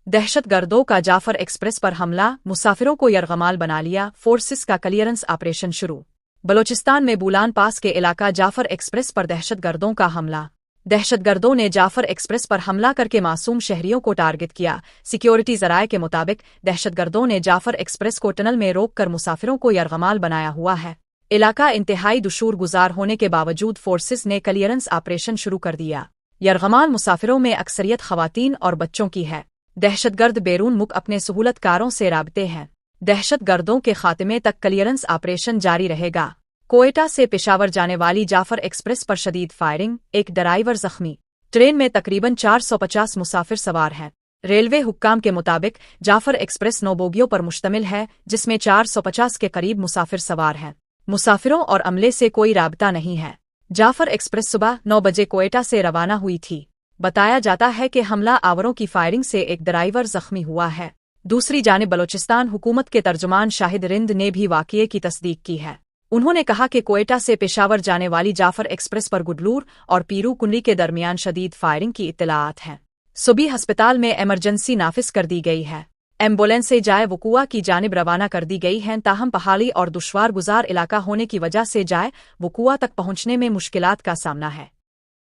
दहशत गर्दों का जाफर एक्सप्रेस पर हमला, मुसाफिरों को यरगमाल बना लिया, फोर्सेस का क्लियरेंस ऑपरेशन शुरू। बलोचिस्तान में बूलान पास के इलाका जाफर एक्सप्रेस पर दहशत गर्दों का हमला। दहशतगर्दों ने जाफर एक्सप्रेस पर हमला करके मासूम शहरियों को टारगेट किया। सिक्योरिटी जराये के मुताबिक दहशतगर्दों ने जाफर एक्सप्रेस को टनल में रोककर मुसाफिरों को यरगमाल बनाया हुआ है। इलाका इंतहाई दुशूर गुजार होने के बावजूद फोर्सेस ने क्लियरेंस ऑपरेशन शुरू कर दिया। यरगमाल मुसाफिरों में अक्सरियत खवातीन और बच्चों की है। दहशतगर्द बैरून मुल्क अपने सहूलतकारों से राबते हैं। दहशतगर्दों के खात्मे तक क्लियरेंस ऑपरेशन जारी रहेगा। कोयटा से पेशावर जाने वाली जाफर एक्सप्रेस पर शदीद फायरिंग, एक ड्राइवर जख्मी। ट्रेन में तकरीबन 450 मुसाफिर सवार हैं। रेलवे हुक्काम के मुताबिक जाफर एक्सप्रेस 9 बोगियों पर मुश्तमिल है, जिसमें 450 के करीब मुसाफिर सवार हैं। मुसाफिरों और अमले से कोई राबता नहीं है। जाफर एक्सप्रेस सुबह 9 बजे कोयटा से रवाना हुई थी। बताया जाता है कि हमला आवरों की फायरिंग से एक ड्राइवर जख्मी हुआ है। दूसरी जानिब बलोचिस्तान हुकूमत के तर्जुमान शाहिद रिंद ने भी वाक़ये की तस्दीक की है। उन्होंने कहा कि कोयटा से पेशावर जाने वाली जाफर एक्सप्रेस पर गुडलूर और पीरू कुंडली के दरमियान शदीद फायरिंग की इत्तलाआत हैं। सुबह अस्पताल में इमरजेंसी नाफिज कर दी गई है। एम्बुलेंस से जाए वकुआ की जानिब रवाना कर दी गई हैं, ताहम पहाड़ी और दुश्वार गुजार इलाका होने की वजह से जाए वकुआ तक पहुंचने में मुश्किलात का सामना है।